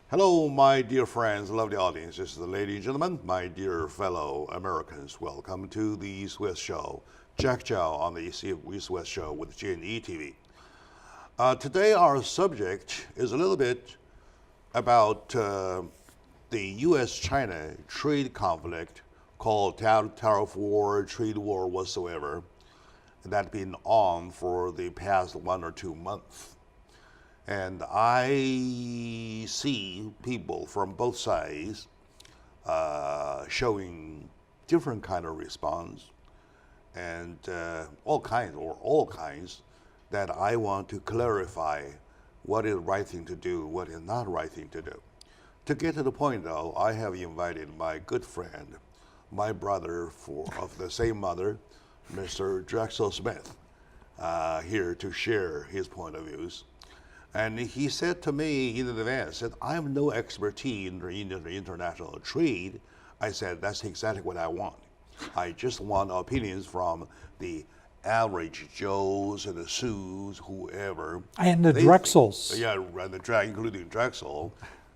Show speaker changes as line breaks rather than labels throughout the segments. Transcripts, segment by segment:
Hello, my dear friends, lovely audience. This is the ladies and gentlemen, my dear fellow Americans. Welcome to the East West Show. Jack Chow on the East West Show with G&E TV. Today, our subject is a little bit about the U.S.-China trade conflict called tariff war, trade war, whatsoever, that's been on for the past 1 or 2 months. And I see people from both sides showing different kind of response and all kinds that I want to clarify what is the right thing to do, what is not the right thing to do. To get to the point, though, I have invited my good friend, my brother of the same mother, Mr. Drexel Smith, here to share his point of views. And he said to me in advance that I have no expertise in international trade. I said, that's exactly what I want. I just want opinions from the average Joes and the Sues, whoever.
And the Drexels.
Including Drexel.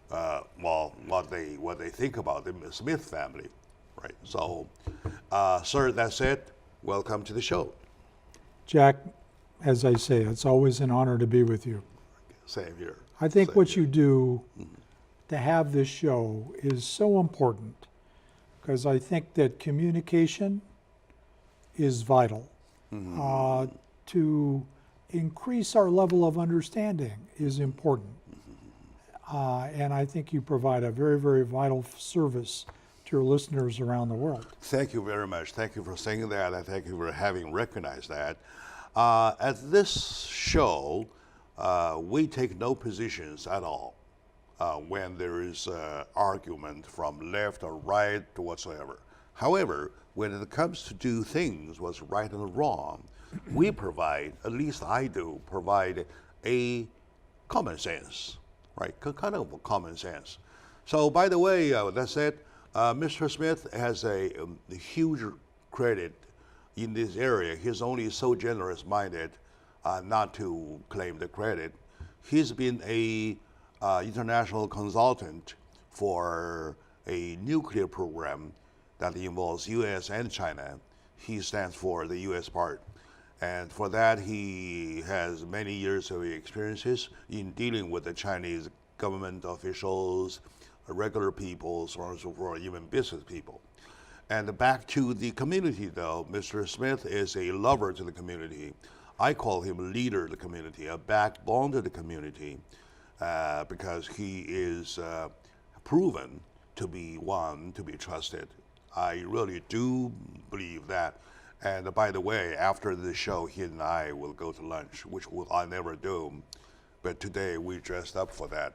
What they think about the Smith family, right? So, sir, that's it. Welcome to the show.
Jack, as I say, it's always an honor to be with you.
Same here.
I think what you do to have this show is so important because I think that communication is vital. To increase our level of understanding is important. And I think you provide a very, very vital service to your listeners around the world.
Thank you very much. Thank you for saying that, and thank you for having recognized that. At this show, we take no positions at all when there is argument from left or right or whatsoever. However, when it comes to do things what's right and wrong, we provide, at least I do, provide a common sense, right? Kind of a common sense. So, by the way, that said, Mr. Smith has a huge credit in this area. He's only so generous-minded not to claim the credit. He's been a international consultant for a nuclear program that involves U.S. and China. He stands for the U.S. part. And for that, he has many years of experiences in dealing with the Chinese government officials, regular people, so on and so forth, even business people. And back to the community, though, Mr. Smith is a lover to the community. I call him a leader of the community, a backbone to the community, because he is proven to be one to be trusted. I really do believe that. And by the way, after the show, he and I will go to lunch, which I never do. But today we dressed up for that.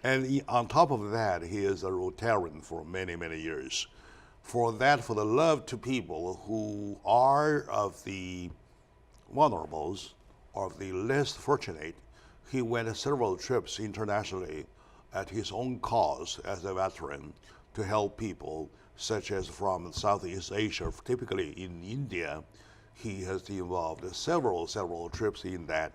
And on top of that, he is a Rotarian for many, many years. For the love to people who are of the vulnerables or of the less fortunate, he went several trips internationally at his own cost as a veteran to help people such as from Southeast Asia, typically in India. He has involved several trips in that,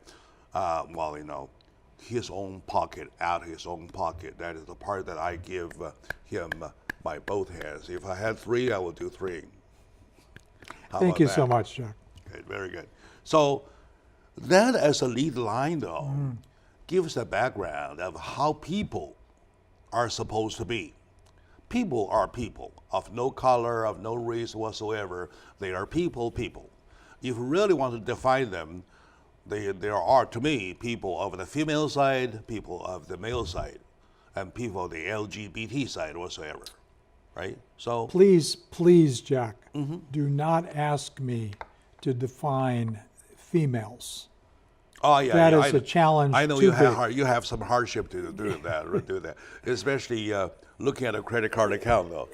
his own pocket, out of his own pocket. That is the part that I give him by both hands. If I had 3, I would do 3.
Thank you so much, Jack.
Okay, very good. So that as a lead line, though, gives a background of how people are supposed to be. People are people, of no color, of no race whatsoever. They are people. If you really want to define them, there are, to me, people of the female side, people of the male side, and people of the LGBT side whatsoever, right? So
Please, Jack, do not ask me to define females.
Oh yeah,
that is a challenge.
I know
too
you have some hardship to do that, especially looking at a credit card account, though.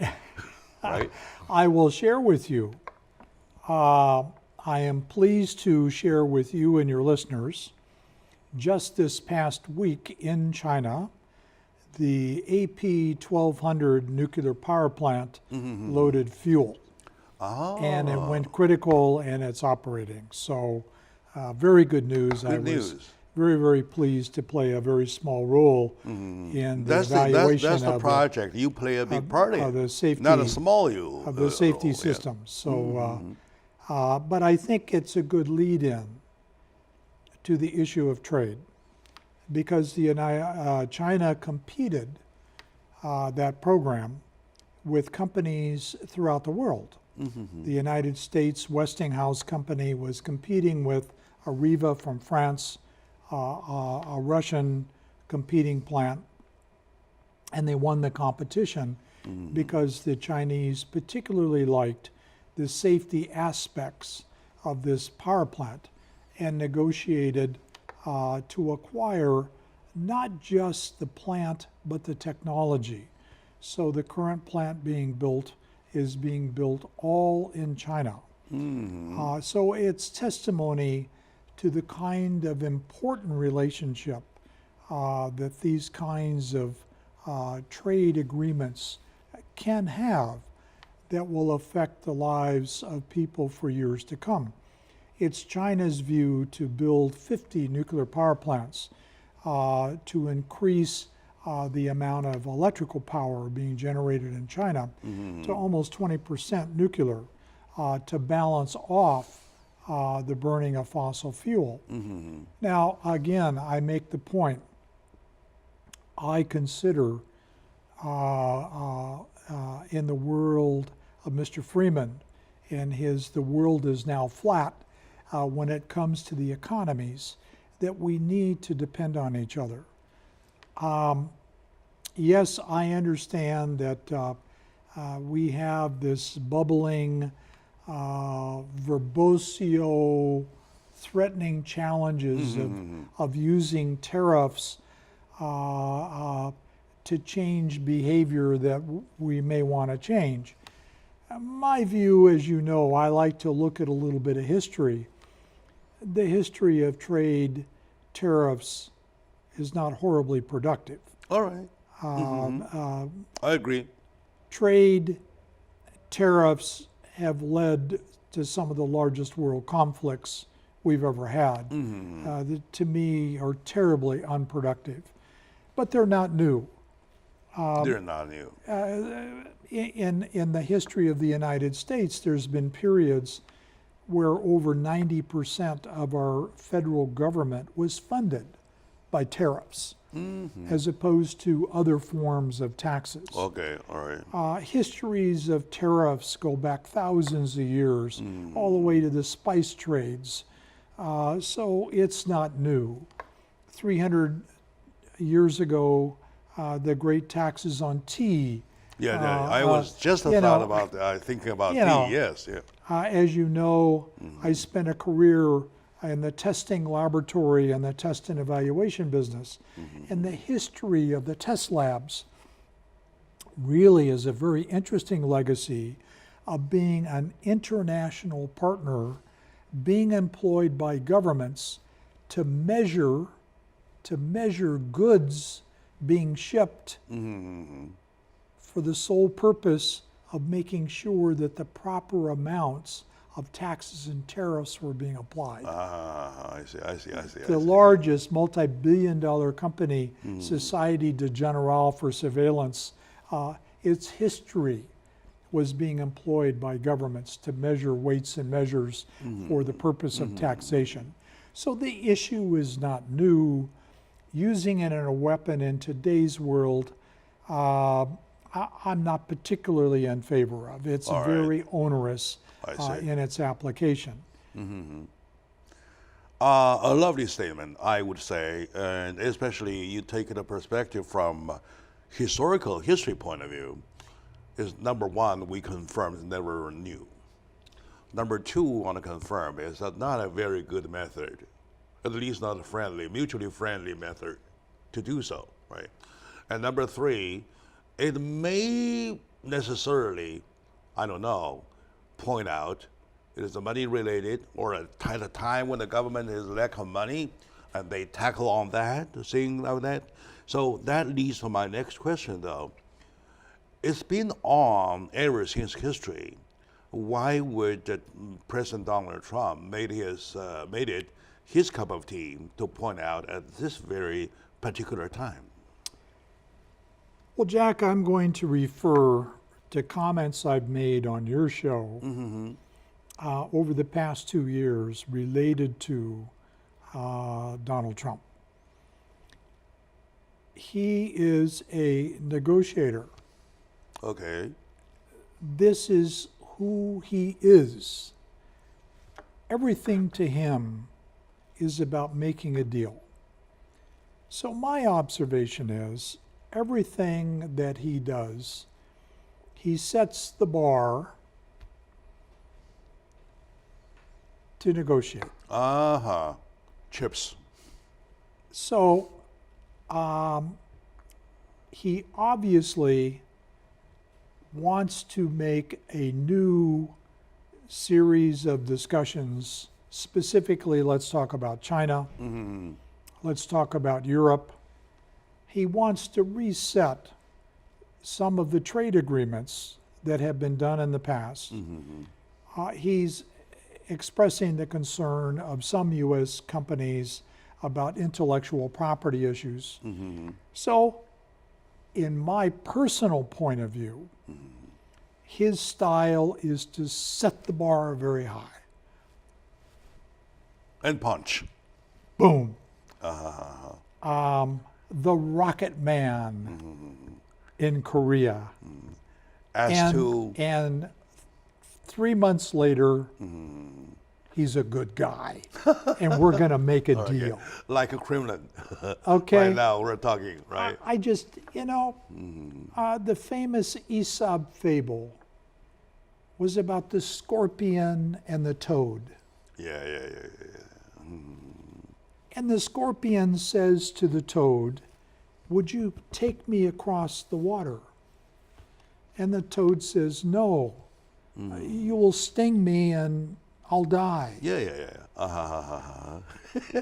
Right?
I will share with you. I am pleased to share with you and your listeners. Just this past week in China, the AP-1200 nuclear power plant loaded fuel, and it went critical and it's operating. So. Very good news.
Good news.
very, very pleased to play a very small role in the evaluation
that's the
of
project. You play a big part in.
the safety
Not a small you.
of the safety
role, yeah.
systems. So, but I think it's a good lead-in to the issue of trade, because China competed that program with companies throughout the world. The United States Westinghouse company was competing with Areva from France, a Russian competing plant, and they won the competition because the Chinese particularly liked the safety aspects of this power plant and negotiated to acquire not just the plant but the technology. So the current plant being built is being built all in China. So it's testimony to the kind of important relationship that these kinds of trade agreements can have that will affect the lives of people for years to come. It's China's view to build 50 nuclear power plants to increase the amount of electrical power being generated in China to almost 20% nuclear to balance off the burning of fossil fuel. Now, again, I make the point, I consider in the world of Mr. Freeman and his "the world is now flat" when it comes to the economies, that we need to depend on each other. Yes, I understand that we have this bubbling, verbosio, threatening challenges of using tariffs to change behavior that we may want to change. My view, as you know, I like to look at a little bit of history. The history of trade tariffs is not horribly productive.
All right. I agree.
Trade tariffs have led to some of the largest world conflicts we've ever had, that to me are terribly unproductive. But they're not new.
They're not new.
In the history of the United States, there's been periods where over 90% of our federal government was funded by tariffs, as opposed to other forms of taxes.
Okay, all right.
Histories of tariffs go back thousands of years, all the way to the spice trades. So it's not new. 300 years ago, the great taxes on tea.
Yeah, I was just thinking about tea, yes. Yeah.
As you know, I spent a career in the testing laboratory and the test and evaluation business. And the history of the test labs really is a very interesting legacy of being an international partner, being employed by governments to measure goods being shipped for the sole purpose of making sure that the proper amounts of taxes and tariffs were being applied.
I see.
The largest multi-billion-dollar company, Société de Générale for Surveillance, its history was being employed by governments to measure weights and measures for the purpose of taxation. So the issue is not new. Using it in a weapon in today's world, I'm not particularly in favor of. It's very onerous in its application.
A lovely statement, I would say, and especially you take the perspective from history point of view, is number one, we confirm it's never new. Number two, we want to confirm is that not a very good method, at least not a mutually friendly method to do so, right? And number three, it may necessarily, I don't know, point out it is money related or at a time when the government has lack of money and they tackle on that, thing like that. So that leads to my next question though. It's been on ever since history. Why would President Donald Trump made it his cup of tea to point out at this very particular time?
Well, Jack, I'm going to refer to comments I've made on your show over the past 2 years related to Donald Trump. He is a negotiator.
Okay.
This is who he is. Everything to him is about making a deal. So my observation is everything that he does, he sets the bar to negotiate.
Chips.
So he obviously wants to make a new series of discussions. Specifically, let's talk about China. Let's talk about Europe. He wants to reset some of the trade agreements that have been done in the past. He's expressing the concern of some U.S. companies about intellectual property issues. So, in my personal point of view, his style is to set the bar very high.
And punch.
Boom. The Rocket Man in Korea. And 3 months later, he's a good guy. And we're going to make a deal.
Like a Kremlin.
Okay.
Right now we're talking, right?
I just, the famous Aesop fable was about the scorpion and the toad.
Yeah.
And the scorpion says to the toad, "Would you take me across the water?" And the toad says, "No, you will sting me and I'll die."
Yeah.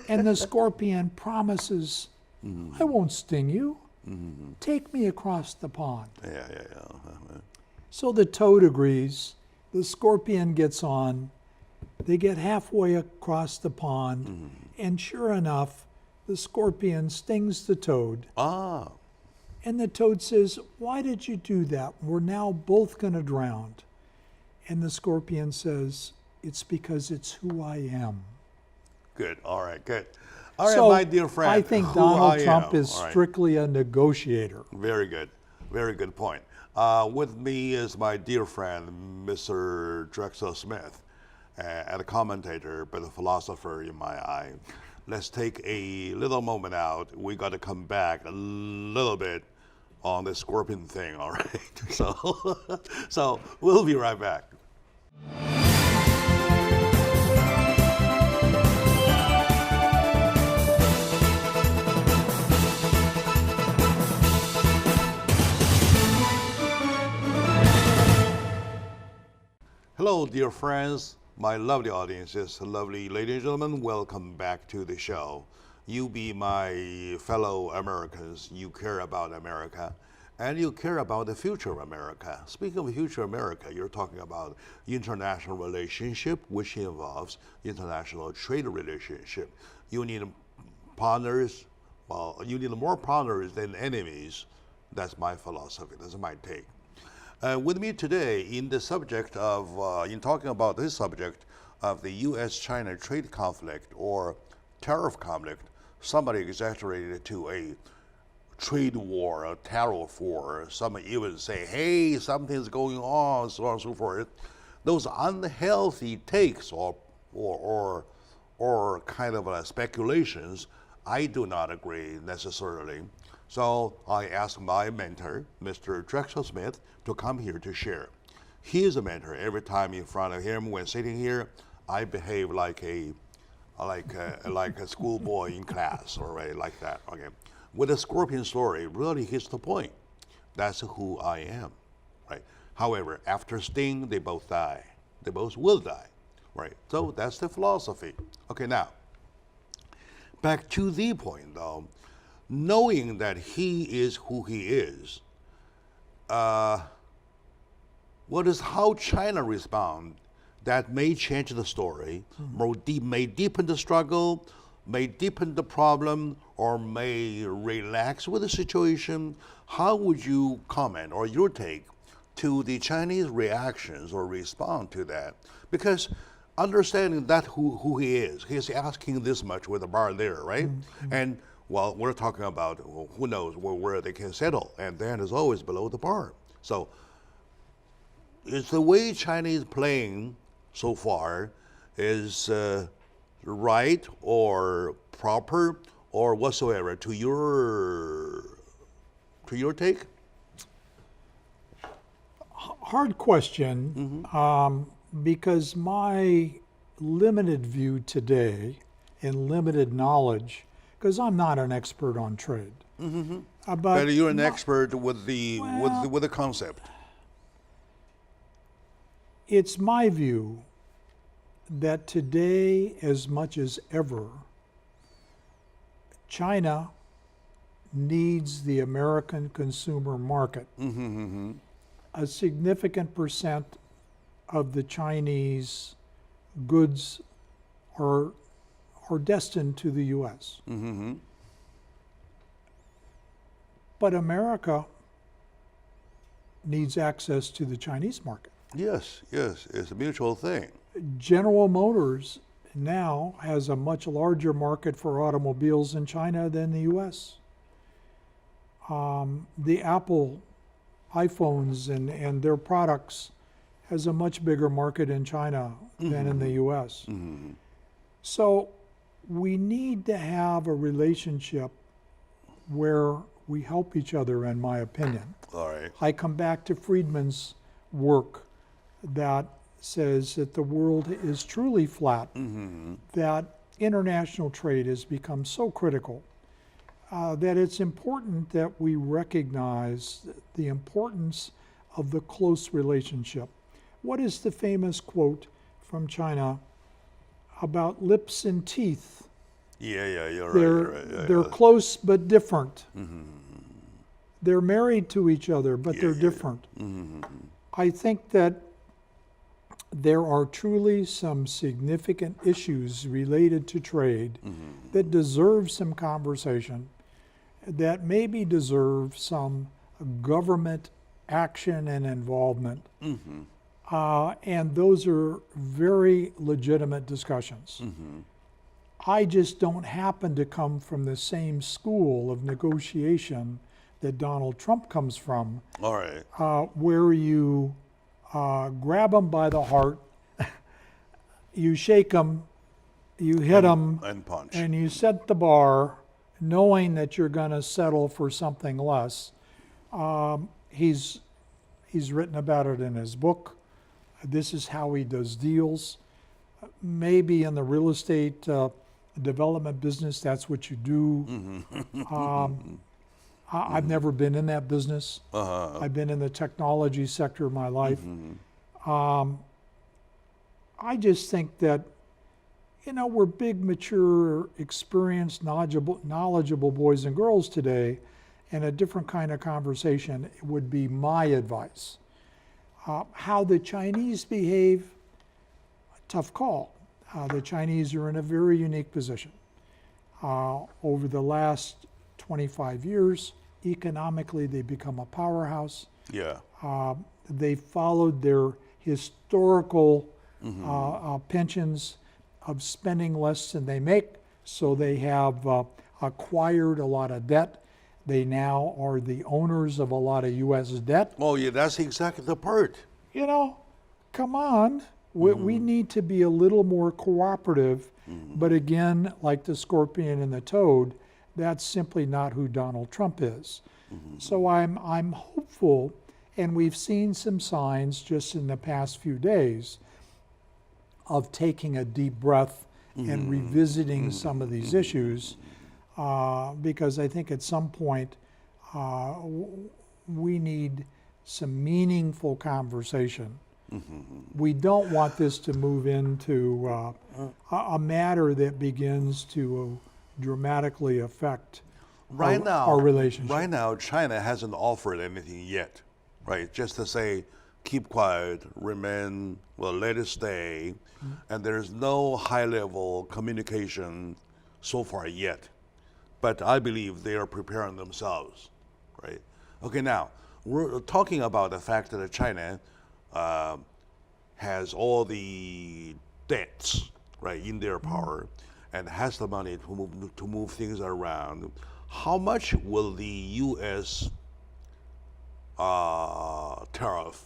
And the scorpion promises, "I won't sting you. Take me across the pond."
Yeah.
So the toad agrees. The scorpion gets on. They get halfway across the pond, and sure enough, the scorpion stings the toad. And the toad says, "Why did you do that? We're now both going to drown." And the scorpion says, "It's because it's who I am."
Good. All right. Good. All right,
So
my dear friend.
I think
who
Donald
I
Trump
am.
is
All right.
strictly a negotiator.
Very good. Very good point. With me is my dear friend, Mr. Drexel Smith, and a commentator, but a philosopher in my eye. Let's take a little moment out. We got to come back a little bit on the scorpion thing, all right? So we'll be right back. Hello, dear friends, my lovely audiences, lovely ladies and gentlemen, welcome back to the show. You be my fellow Americans, you care about America, and you care about the future of America. Speaking of future America, you're talking about international relationship, which involves international trade relationship. You need partners, well, you need more partners than enemies. That's my philosophy, that's my take. With me today in the subject of, in talking about this subject of the U.S.-China trade conflict or tariff conflict, somebody exaggerated it to a trade war, a tariff war. Some even say, hey, something's going on, so on and so forth. Those unhealthy takes or kind of speculations, I do not agree necessarily. So I asked my mentor, Mr. Drexel Smith, to come here to share. He is a mentor. Every time in front of him, when sitting here, I behave like a schoolboy in class, or right, like that. Okay. With the scorpion story, really hits the point. That's who I am, right? However, after sting, they both die. They both will die, right? So that's the philosophy. Okay, now back to the point though. Knowing that he is who he is, how China respond that may change the story, may deepen the struggle, may deepen the problem, or may relax with the situation. How would you comment or your take to the Chinese reactions or respond to that? Because understanding that who he is, he's asking this much with a bar there, right? And well, we're talking about who knows where they can settle, and then is always below the bar. So is the way Chinese playing so far is right or proper or whatsoever to your take?
Hard question, because my limited view today and limited knowledge, because I'm not an expert on trade.
But you're an expert with the with the concept.
It's my view that today, as much as ever, China needs the American consumer market. A significant percent of the Chinese goods are destined to the U.S. But America needs access to the Chinese market.
Yes, it's a mutual thing.
General Motors now has a much larger market for automobiles in China than the U.S. The Apple iPhones and their products has a much bigger market in China than in the U.S. So we need to have a relationship where we help each other, in my opinion.
All right.
I come back to Friedman's work that says that the world is truly flat, that international trade has become so critical, that it's important that we recognize the importance of the close relationship. What is the famous quote from China about lips and teeth?
Yeah, you're right.
They're close but different. They're married to each other, but they're different. I think that there are truly some significant issues related to trade that deserve some conversation, that maybe deserve some government action and involvement. And those are very legitimate discussions. I just don't happen to come from the same school of negotiation that Donald Trump comes from.
All right.
Where you grab them by the heart, you shake them, you hit them,
and punch.
and you set the bar, knowing that you're going to settle for something less. He's written about it in his book. This is how he does deals. Maybe in the real estate development business, that's what you do. I've never been in that business. I've been in the technology sector of my life. I just think that, we're big, mature, experienced, knowledgeable boys and girls today, and a different kind of conversation would be my advice. How the Chinese behave, tough call. The Chinese are in a very unique position. Over the last 25 years, economically, they've become a powerhouse.
Yeah.
They followed their historical pensions of spending less than they make, so they have acquired a lot of debt. They now are the owners of a lot of U.S. debt.
Oh, yeah, that's exactly the part.
Come on. We need to be a little more cooperative. But again, like the scorpion and the toad, that's simply not who Donald Trump is. So I'm hopeful, and we've seen some signs just in the past few days of taking a deep breath and revisiting some of these issues, because I think at some point we need some meaningful conversation. We don't want this to move into a matter that begins to dramatically affect our relationship.
Right now, China hasn't offered anything yet, right? Just to say, keep quiet, remain, well, let it stay, and there's no high-level communication so far yet. But I believe they are preparing themselves, right? Okay, now, we're talking about the fact that China has all the debts, right, in their power and has the money to move things around. How much will the U.S. Tariff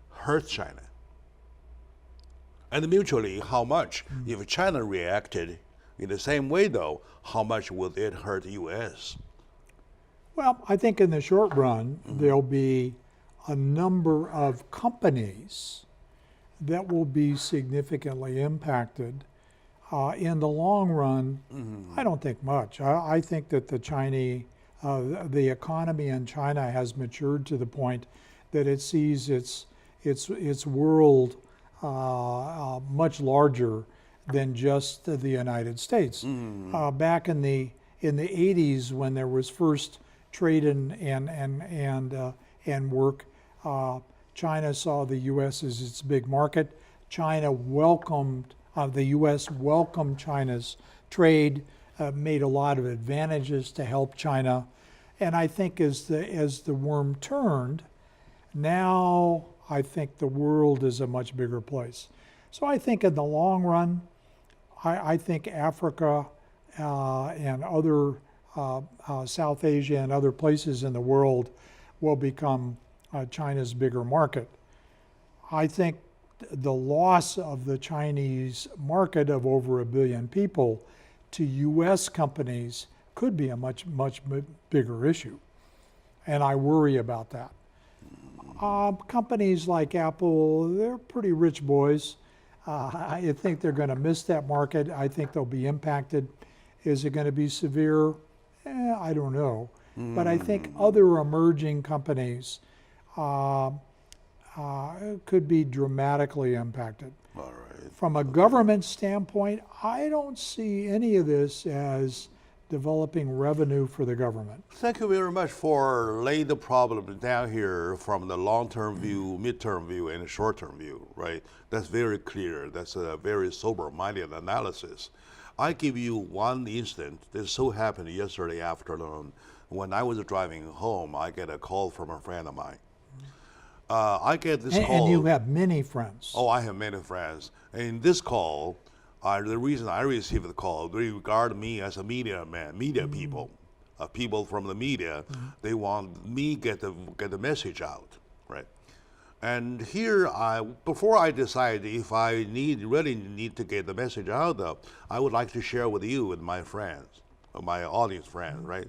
hurt China? And mutually, how much? If China reacted in the same way, though, how much will it hurt the U.S.?
Well, I think in the short run, there'll be a number of companies that will be significantly impacted. In the long run, I don't think much. I think that the economy in China has matured to the point that it sees its world much larger than just the United States. Back in the 80s, when there was first trade and work, China saw the U.S. as its big market. The U.S. welcomed China's trade, made a lot of advantages to help China, and I think as the worm turned, now I think the world is a much bigger place. So I think in the long run, I think Africa and other South Asia and other places in the world will become China's bigger market. I think the loss of the Chinese market of over 1 billion people to U.S. companies could be a much bigger issue, and I worry about that. Companies like Apple, they're pretty rich boys. I think they're going to miss that market. I think they'll be impacted. Is it going to be severe? I don't know. But I think other emerging companies could be dramatically impacted.
All right.
From a government standpoint, I don't see any of this as developing revenue for the government.
Thank you very much for laying the problem down here from the long-term view, mid-term view, and short-term view, right? That's very clear. That's a very sober-minded analysis. I give you one instance. This so happened yesterday afternoon. When I was driving home, I get a call from a friend of mine. I get this call.
And you have many friends.
Oh, I have many friends. And this call, the reason I received the call, they regard me as a media man, media people, people from the media. They want me get the message out, right? And here, before I decide if I really need to get the message out, though, I would like to share with you, with my friends, my audience friends, right?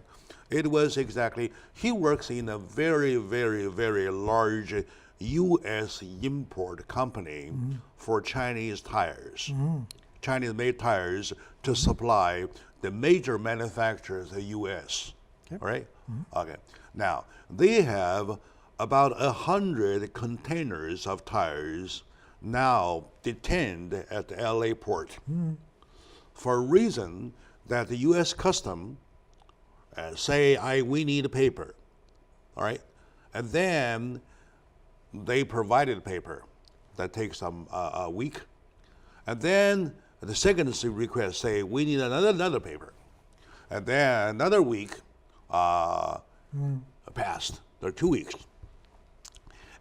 It was exactly, he works in a very, very, very large U.S. import company for Chinese tires. Chinese-made tires to supply the major manufacturers in the U.S. Okay. All right? Okay. Now, they have about 100 containers of tires now detained at the L.A. port for a reason that the U.S. Custom say we need paper, all right? And then they provided paper. That takes a week. And then the second request say we need another paper. And then another week passed. There are 2 weeks.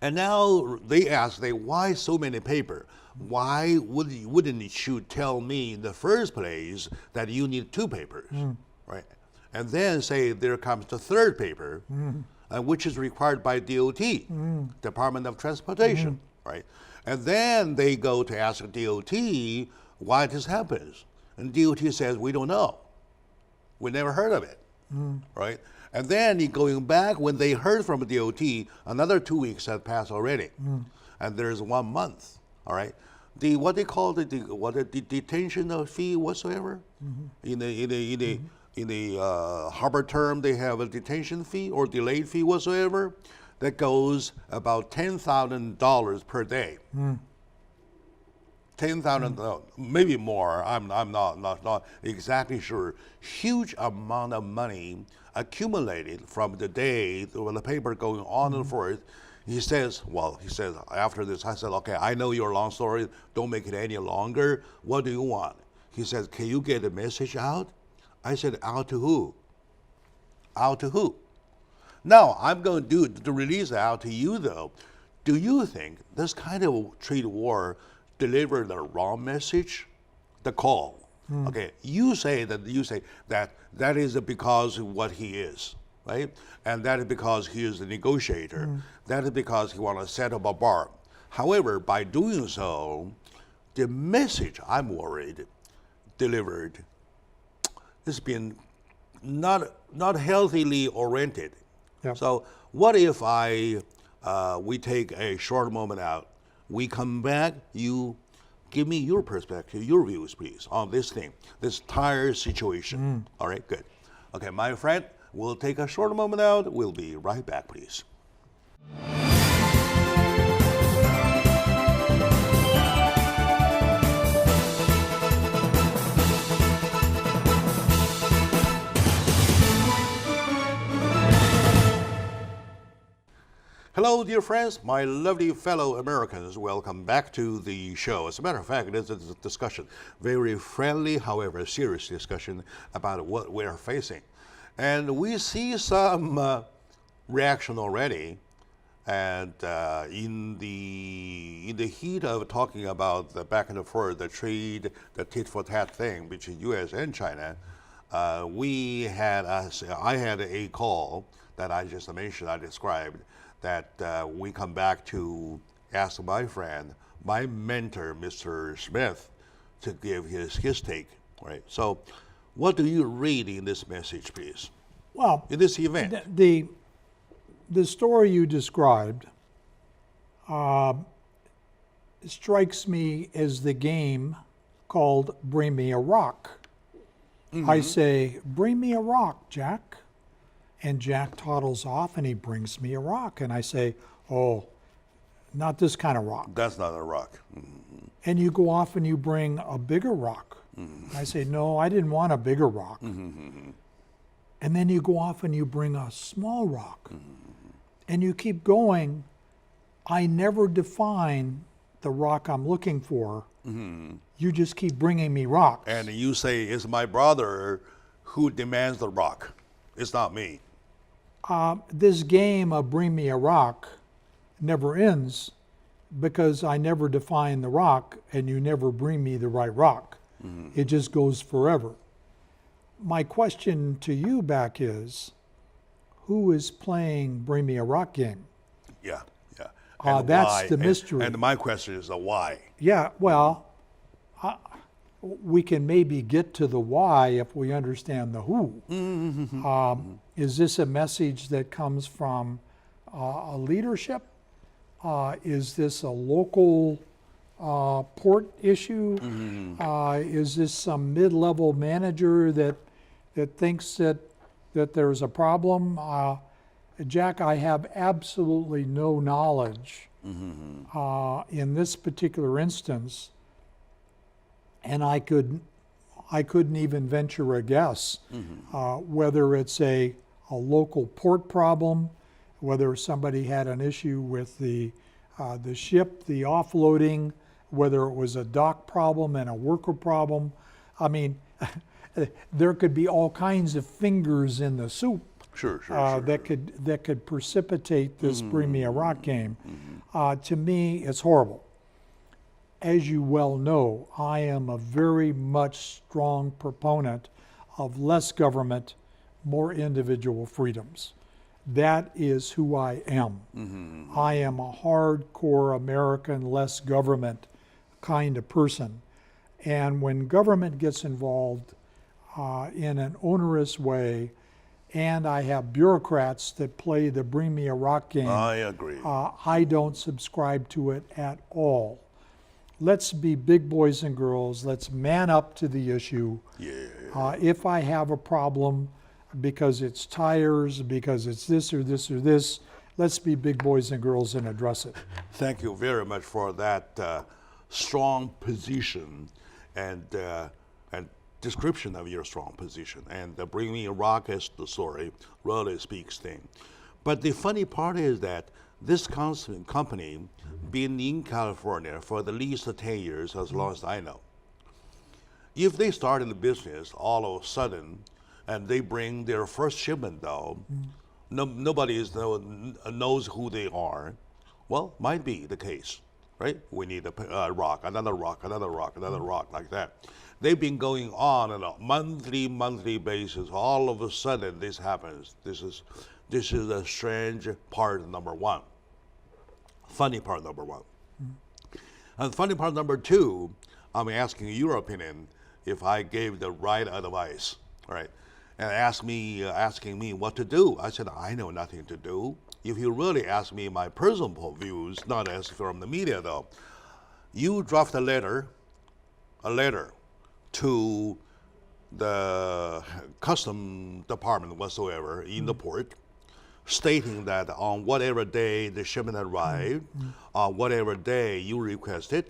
And now they ask, why so many paper? Why wouldn't you tell me in the first place that you need 2 papers, right? And then say there comes the third paper, which is required by DOT, Department of Transportation, right? And then they go to ask DOT why this happens. And DOT says, we don't know. We never heard of it, right? And then going back, when they heard from DOT, another 2 weeks had passed already. And there's 1 month, all right? What they call the detention fee whatsoever, in the harbor term, they have a detention fee or delayed fee whatsoever that goes about $10,000 per day. $10,000, maybe more. I'm not exactly sure. Huge amount of money accumulated from the day when the paper going on and forth. He says, after this, I said, okay, I know your long story. Don't make it any longer. What do you want? He says, can you get the message out? I said, out to who? Out to who? Now, I'm going to release it out to you, though. Do you think this kind of trade war delivered the wrong message? The call. Okay, you say that that is because of what he is, right? And that is because he is a negotiator. That is because he wants to set up a bar. However, by doing so, the message, I'm worried, delivered has been not healthily oriented.
Yep.
So what if we take a short moment out, we come back, you give me your perspective, your views, please, on this thing, this entire situation. All right, good. Okay, my friend, we'll take a short moment out. We'll be right back, please. Hello, dear friends, my lovely fellow Americans. Welcome back to the show. As a matter of fact, it is a discussion, very friendly, however serious discussion about what we are facing. And we see some reaction already. And in the heat of talking about the back and forth, the trade, the tit for tat thing between U.S. and China, I had a call that I just mentioned, I described, that we come back to ask my friend, my mentor, Mr. Smith, to give his take, right? So what do you read in this message, please?
Well,
in this event?
The story you described strikes me as the game called Bring Me a Rock. I say, bring me a rock, Jack. And Jack toddles off and he brings me a rock. And I say, oh, not this kind of rock.
That's not a rock.
And you go off and you bring a bigger rock. I say, no, I didn't want a bigger rock. And then you go off and you bring a small rock. And you keep going. I never define the rock I'm looking for. You just keep bringing me rocks.
And you say, it's my brother who demands the rock. It's not me.
This game of Bring Me a Rock never ends because I never define the rock and you never bring me the right rock. It just goes forever. My question to you back is, who is playing Bring Me a Rock game?
Yeah.
That's
why?
the mystery.
And my question is the why.
Yeah, well, we can maybe get to the why if we understand the who. Is this a message that comes from a leadership? Is this a local port issue? Is this some mid-level manager that thinks that there's a problem? Jack, I have absolutely no knowledge in this particular instance. And I couldn't even venture a guess whether it's a local port problem, whether somebody had an issue with the ship, the offloading, whether it was a dock problem and a worker problem. I mean, there could be all kinds of fingers in the soup.
Sure.
That could precipitate this Bring Me a Rock game. To me, it's horrible. As you well know, I am a very much strong proponent of less government, more individual freedoms. That is who I am. I am a hardcore American, less government kind of person. And when government gets involved in an onerous way, and I have bureaucrats that play the Bring Me a Rock game,
I agree.
I don't subscribe to it at all. Let's be big boys and girls. Let's man up to the issue. If I have a problem because it's tires, because it's this or this or this, let's be big boys and girls and address it.
Thank you very much for that strong position and description of your strong position. And Bring Me a Rock as the story really speaks thing. But the funny part is that This company been in California for at least 10 years, as long as I know. If they start in the business all of a sudden and they bring their first shipment down, nobody knows who they are. Well, might be the case, right? We need a rock, another rock, another rock, another rock, like that. They've been going on a monthly basis. All of a sudden, this happens. This is a strange part number one. Funny part number one. And funny part number two, I'm asking your opinion if I gave the right advice, right? And asking me what to do. I said, I know nothing to do. If you really ask me my personal views, not as from the media though, you draft a letter to the custom department whatsoever in the port, stating that on whatever day the shipment arrived, on whatever day you requested,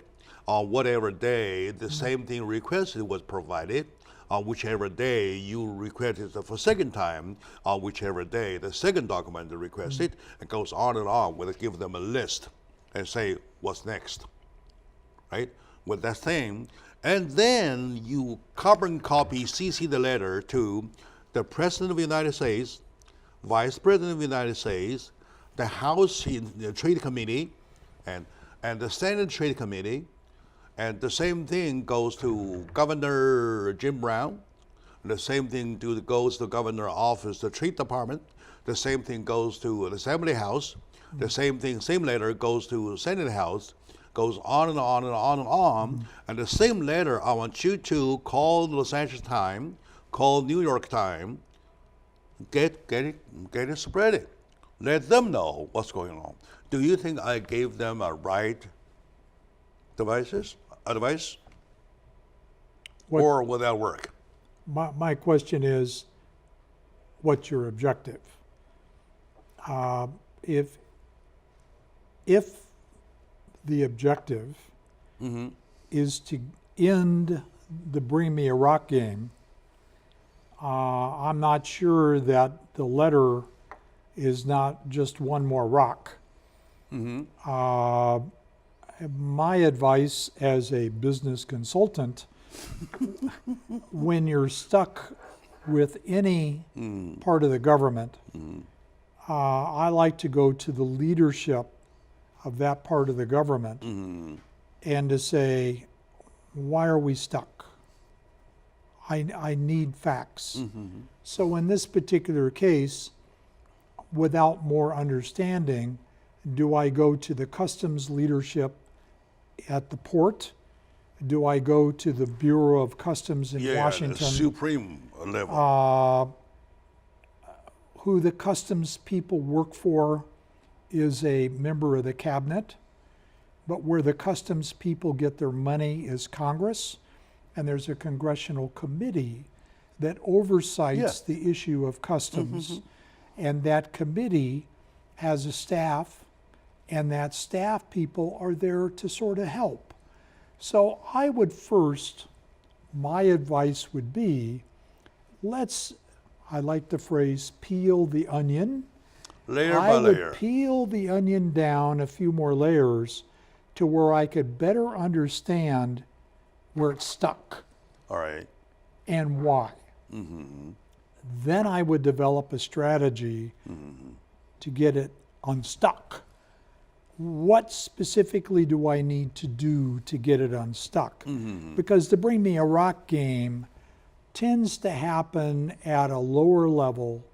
on whatever day the same thing requested was provided, on whichever day you requested for second time, on whichever day the second document requested, it goes on and on. We'll give them a list and say what's next, right? With that thing, and then you carbon copy CC the letter to the President of the United States, Vice President of the United States, the House Trade Committee, and the Senate Trade Committee, and the same thing goes to Governor Jim Brown. The same thing goes to Governor Office, the Trade Department. The same thing goes to the Assembly House. The same letter goes to Senate House. Goes on and on and on and on. And the same letter, I want you to call the Los Angeles Times, call New York Times, get it, spread it. Let them know what's going on. Do you think I gave them a right advice? Or will that work?
My question is, what's your objective? If the objective is to end the Bring Me a Rock game, I'm not sure that the letter is not just one more rock. My advice as a business consultant, when you're stuck with any part of the government, I like to go to the leadership of that part of the government and to say, why are we stuck? I need facts. So in this particular case, without more understanding, do I go to the customs leadership at the port? Do I go to the Bureau of Customs in Washington?
The supreme level.
Who the customs people work for is a member of the cabinet, but where the customs people get their money is Congress, and there's a congressional committee that oversights the issue of customs, and that committee has a staff, and that staff people are there to sort of help. So I would first, my advice would be, I like the phrase, peel the onion.
Layer by layer.
I would peel the onion down a few more layers to where I could better understand where it's stuck.
All right.
And why. Then I would develop a strategy to get it unstuck. What specifically do I need to do to get it unstuck? Because the Bring Me a Rock game tends to happen at a lower level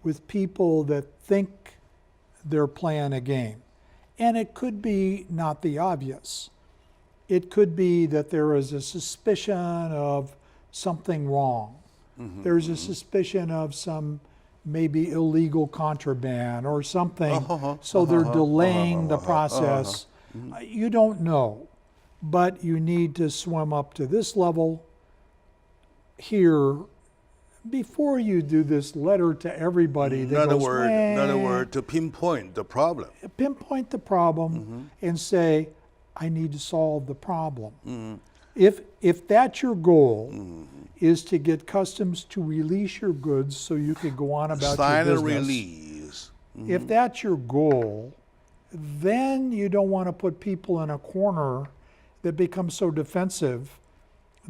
with people that think they're playing a game. And it could be not the obvious. It could be that there is a suspicion of something wrong. There's a suspicion of some maybe illegal contraband or something, so they're delaying the process. You don't know, but you need to swim up to this level here before you do this letter to everybody.
In other words, to pinpoint the problem.
Pinpoint the problem and say, I need to solve the problem. If that's your goal, is to get customs to release your goods so you can go on about
Sign
your
and
business.
release.
If that's your goal, then you don't want to put people in a corner that becomes so defensive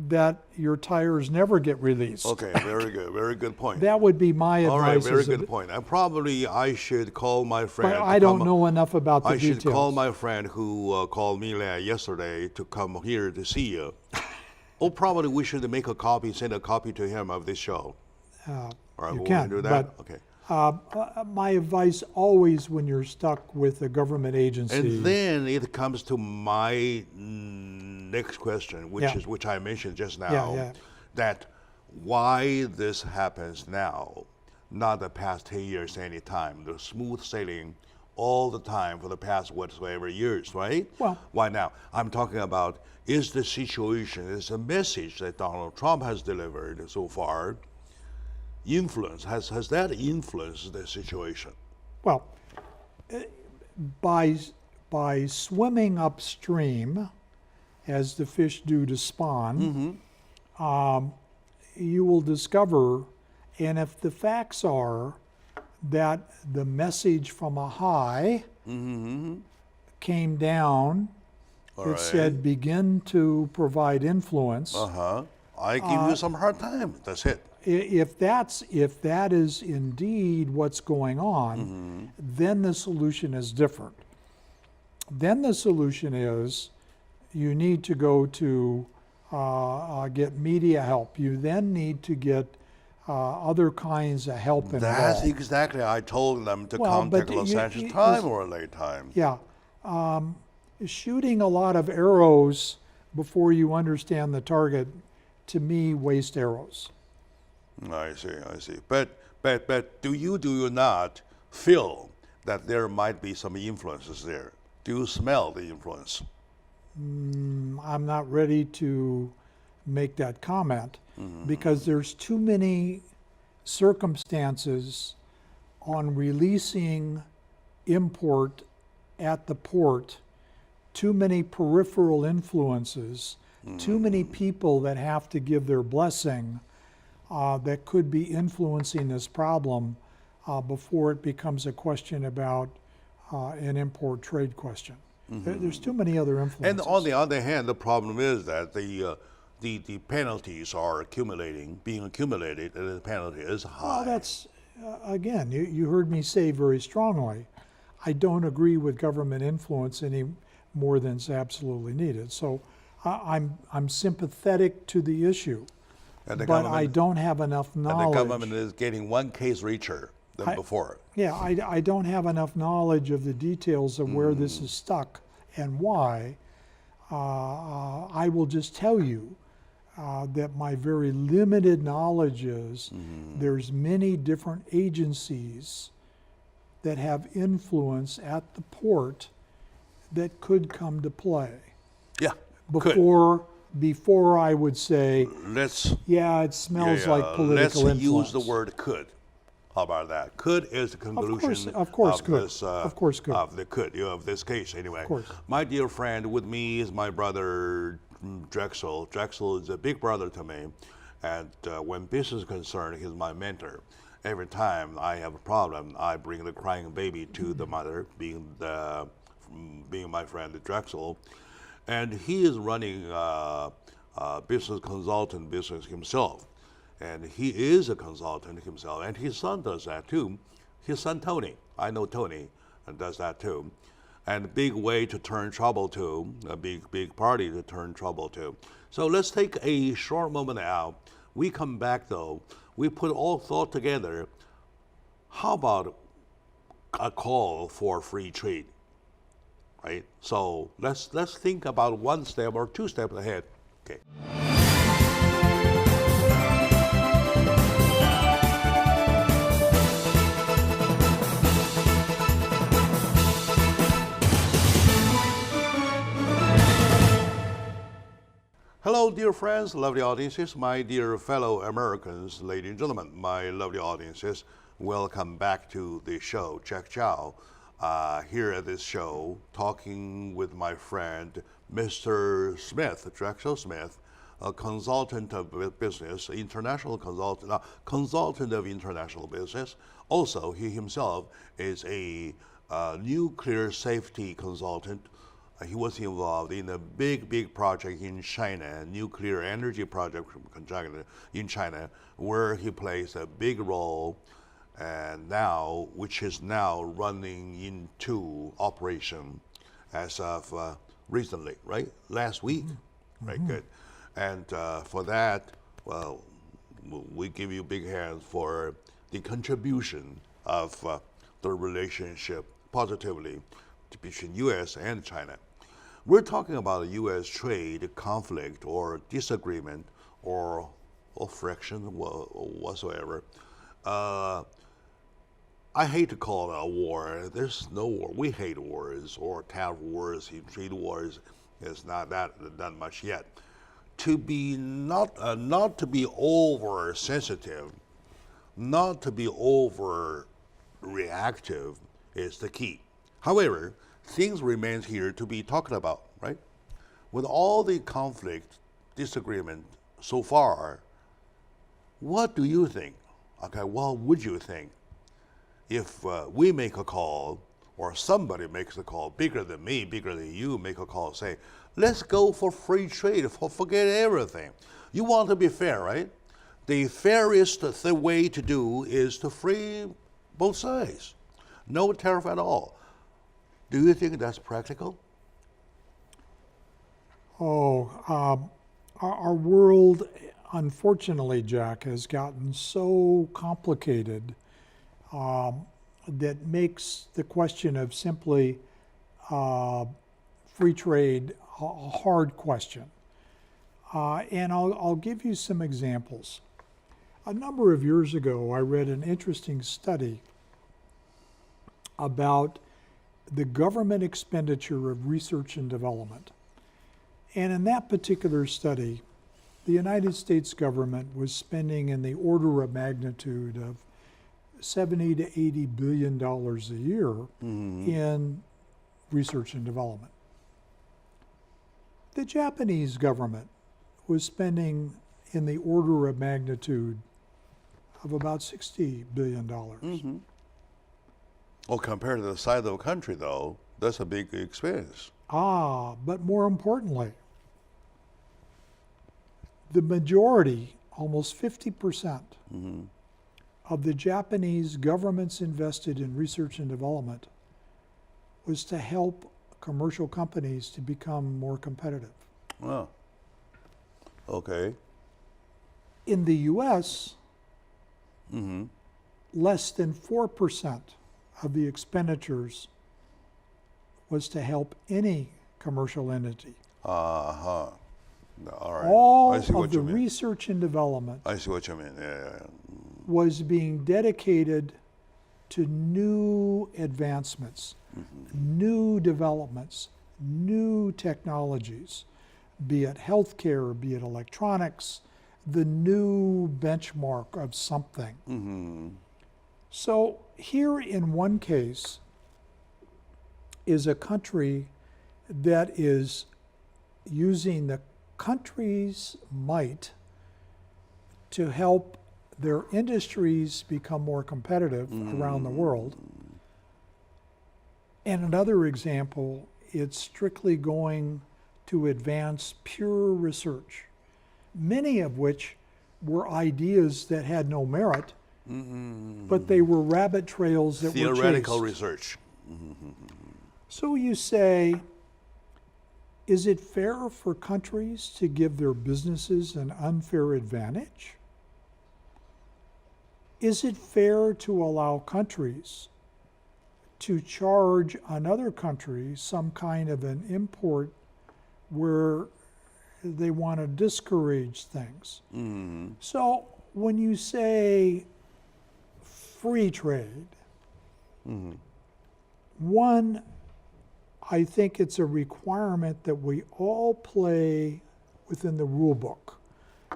that your tires never get released.
Okay, very good point.
That would be my advice.
All right, very
as a-
good point. And probably I should call my friend.
But
to
I don't
come-
know enough about the
I
details.
should call my friend who called me yesterday to come here to see you. Oh, probably we should make a copy, send a copy to him of this show. All right,
you
we
can,
do that.
but-
Okay.
My advice always when you're stuck with a government agency.
And then it comes to my next question,
Yeah.
which I mentioned just now,
Yeah.
that why this happens now, not the past 10 years any time. The smooth sailing all the time for the past whatever years, right?
Well-
why now? I'm talking about is the situation, is the message that Donald Trump has delivered so far has that influenced the situation?
Well, by swimming upstream, as the fish do to spawn, you will discover, and if the facts are that the message from a high came down
All
that
right.
said begin to provide influence.
I give you some hard time. That's it.
If that is indeed what's going on, then the solution is different. Then the solution is you need to go to get media help. You then need to get other kinds of help involved.
That's exactly. I told them to
Well, but
contact Los
you-
Angeles
you-
time or a late time.
Yeah. Shooting a lot of arrows before you understand the target, to me, waste arrows.
I see. But do you not feel that there might be some influences there? Do you smell the influence?
I'm not ready to make that comment because there's too many circumstances on releasing import at the port, too many peripheral influences, too many people that have to give their blessing that could be influencing this problem before it becomes a question about an import trade question. There's too many other influences.
And on the other hand, the problem is that the penalties are being accumulated, and the penalty is high.
Well, that's, again, you heard me say very strongly, I don't agree with government influence any more than is absolutely needed. So I'm sympathetic to the issue,
And the
but I
government-
don't have enough
And
knowledge.
the government is getting one case richer than before.
Yeah, I don't have enough knowledge of the details of where this is stuck and why. I will just tell you that my very limited knowledge is there's many different agencies that have influence at the port that could come to play
Yeah. Good.
before I would say,
Let's
yeah, it smells like political
let's
influence.
use the word could. How about that? Could is the conclusion
of course could.
this,
Of course could.
of the could, of this case anyway.
Of course.
My dear friend, with me is my brother Drexel. Drexel is a big brother to me, and when business is concerned, he's my mentor. Every time I have a problem, I bring the crying baby to the mother, being my friend Drexel, and he is running business consultant business himself. And he is a consultant himself, and his son does that too. His son Tony, I know Tony, does that too. And a big way to turn trouble to, a big party to turn trouble to. So let's take a short moment out. We come back though, we put all thought together. How about a call for free trade, right? So let's think about one step or two steps ahead. Okay. Hello, dear friends, lovely audiences, my dear fellow Americans, ladies and gentlemen, my lovely audiences. Welcome back to the show, Jack Chow. Here at this show, talking with my friend, Mr. Smith, Drexel Smith, a consultant of business, international consultant of international business. Also, he himself is a nuclear safety consultant. He was involved in a big project in China, a nuclear energy project in China, where he plays a big role, and now, which is now running into operation as of recently, right? Last week, right? Good. And for that, well, we give you big hands for the contribution of the relationship positively between U.S. and China. We're talking about a U.S. trade conflict or disagreement or friction whatsoever. I hate to call it a war. There's no war. We hate wars or tariff wars, trade wars. It's not that much yet. To be not to be oversensitive, not to be overreactive is the key. However, things remain here to be talked about, right? With all the conflict, disagreement so far, what do you think? Okay, what would you think if we make a call or somebody makes a call bigger than me, bigger than you, make a call, say, let's go for free trade, forget everything. You want to be fair, right? The fairest way to do is to free both sides. No tariff at all. Do you think that's practical?
Our world, unfortunately, Jack, has gotten so complicated that makes the question of simply free trade a hard question. And I'll give you some examples. A number of years ago, I read an interesting study about the government expenditure of research and development. And in that particular study, the United States government was spending in the order of magnitude of $70 to $80 billion a year in research and development. The Japanese government was spending in the order of magnitude of about $60 billion.
Well, compared to the size of the country, though, that's a big expense.
But more importantly, the majority, almost 50%, of the Japanese government's invested in research and development was to help commercial companies to become more competitive.
Oh, okay.
In the U.S., less than 4% of the expenditures was to help any commercial entity.
All right.
All
I see what
of the
you mean.
research and development
I see what you mean. Yeah.
was being dedicated to new advancements, new developments, new technologies, be it healthcare, be it electronics, the new benchmark of something. So here in one case is a country that is using the country's might to help their industries become more competitive around the world. And another example, it's strictly going to advance pure research, many of which were ideas that had no merit, but they were rabbit trails that were chased.
Theoretical research.
So you say, is it fair for countries to give their businesses an unfair advantage? Is it fair to allow countries to charge another country some kind of an import where they want to discourage things? So when you say free trade, one, I think it's a requirement that we all play within the rule book.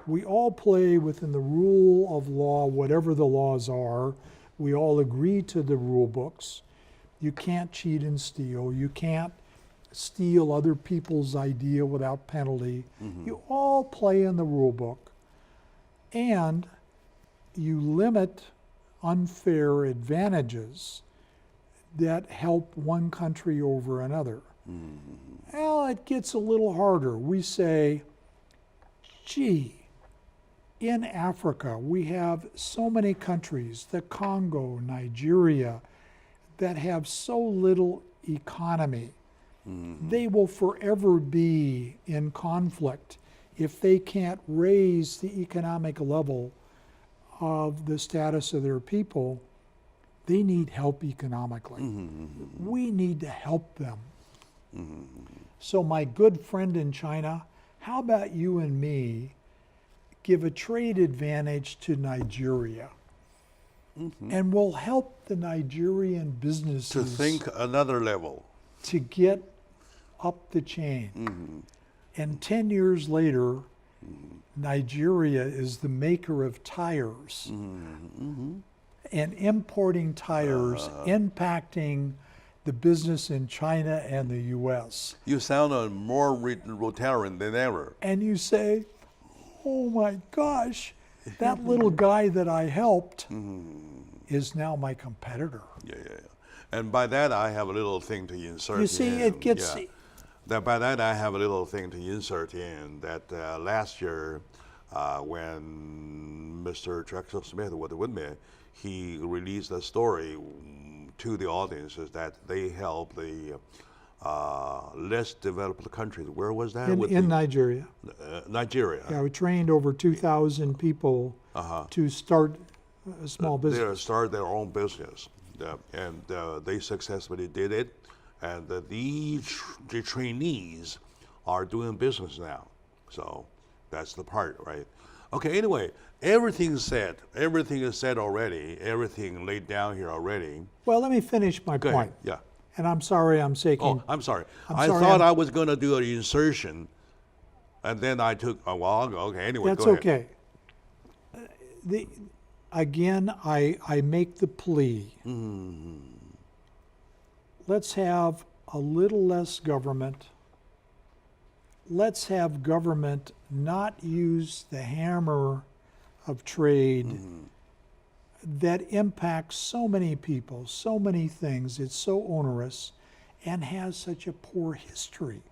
We all play within the rule of law, whatever the laws are. We all agree to the rule books. You can't cheat and steal. You can't steal other people's idea without penalty. You all play in the rule book. And you limit unfair advantages that help one country over another. Well, it gets a little harder. We say, gee, in Africa, we have so many countries, the Congo, Nigeria, that have so little economy. They will forever be in conflict if they can't raise the economic level of the status of their people. They need help economically. We need to help them. So my good friend in China, how about you and me give a trade advantage to Nigeria? And we'll help the Nigerian businesses
To think another level.
to get up the chain. And 10 years later, Nigeria is the maker of tires. And importing tires, impacting the business in China and the US.
You sound more Rotarian than ever.
And you say, oh my gosh, that little guy that I helped is now my competitor.
Yeah. And by that, I have a little thing to insert.
You see,
in.
it gets...
Yeah. By that, I have a little thing to insert in that last year, when Mr. Drexel Smith was with me, he released a story to the audiences that they help the less developed countries. Where was that?
in Nigeria.
Nigeria.
Yeah, we trained over 2,000 people to start a small
They
business.
start their own business, and they successfully did it. And the trainees are doing business now. So that's the part, right? Okay, anyway, everything is said already, everything laid down here already.
Well, let me finish my
Go
point.
ahead. Yeah.
And I'm sorry I'm taking...
Oh, I'm sorry. I
sorry,
thought I was going to do an insertion, and then I took, okay, anyway,
That's
go ahead.
okay. Again, I make the plea. Let's have a little less government. Let's have government not use the hammer of trade that impacts so many people, so many things. It's so onerous and has such a poor history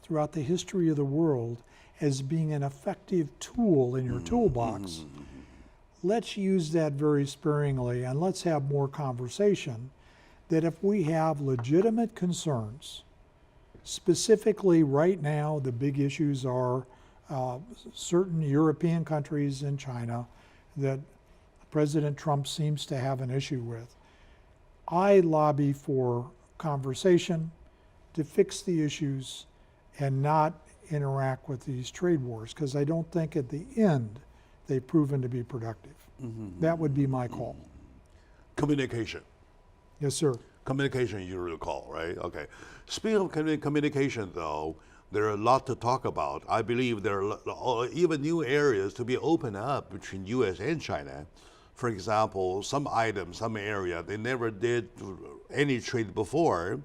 throughout the history of the world as being an effective tool in your toolbox. Let's use that very sparingly, and let's have more conversation that if we have legitimate concerns, specifically right now the big issues are certain European countries and China that President Trump seems to have an issue with. I lobby for conversation to fix the issues and not interact with these trade wars, because I don't think at the end they've proven to be productive. That would be my call.
Communication.
Yes, sir.
Communication, you recall, right? Okay. Speaking of communication, though, there are a lot to talk about. I believe there are even new areas to be opened up between U.S. and China. For example, some items, some area, they never did any trade before.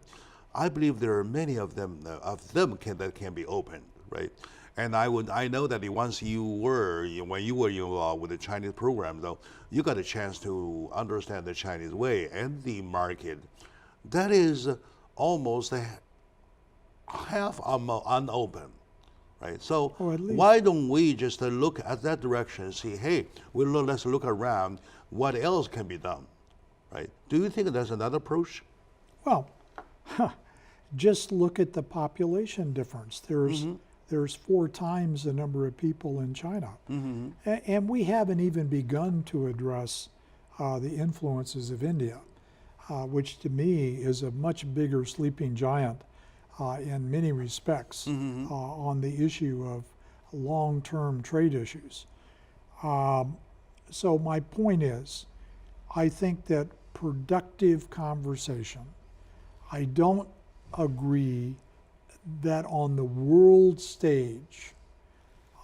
I believe there are many of them that can be opened, right? And I know that when you were involved with the Chinese program, though, you got a chance to understand the Chinese way and the market. That is almost half unopened, right? So why don't we just look at that direction and see, hey, let's look around what else can be done, right? Do you think there's another approach?
Well, just look at the population difference. There's 4 times the number of people in China. And we haven't even begun to address the influences of India, which to me is a much bigger sleeping giant in many respects on the issue of long-term trade issues. So my point is, I think that productive conversation, I don't agree that on the world stage,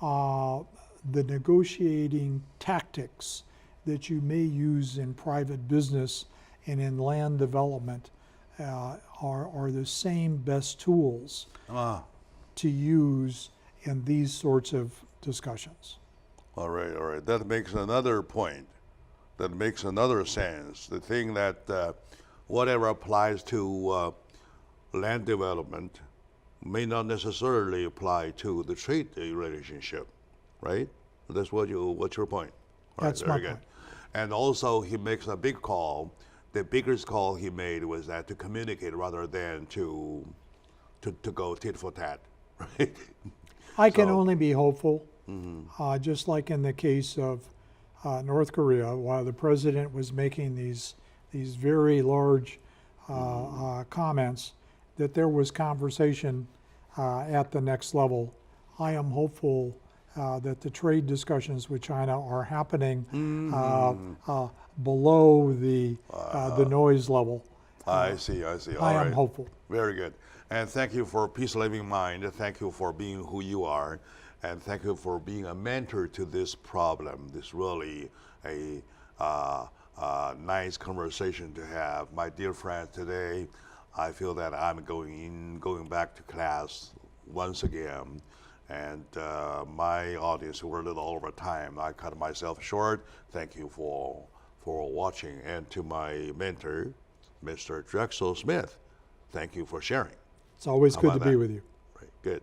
the negotiating tactics that you may use in private business and in land development are the same best tools to use in these sorts of discussions.
All right. That makes another point. That makes another sense. The thing that whatever applies to land development may not necessarily apply to the trade relationship, right? That's what's your point? All
That's
very
my
good.
point.
And also, he makes a big call. The biggest call he made was that to communicate rather than to go tit for tat, right?
I can
So-
only be hopeful, just like in the case of North Korea, while the president was making these very large comments, that there was conversation at the next level. I am hopeful that the trade discussions with China are happening below the noise level.
I see. All
I
right.
am hopeful.
Very good. And thank you for peace living mind. Thank you for being who you are. And thank you for being a mentor to this problem. This really a nice conversation to have. My dear friend, today I feel that I'm going back to class once again. And my audience, we're a little over time. I cut myself short. Thank you for watching. And to my mentor, Mr. Drexel Smith, thank you for sharing.
It's always
How
good to
about
be
that?
with you.
Right. Good.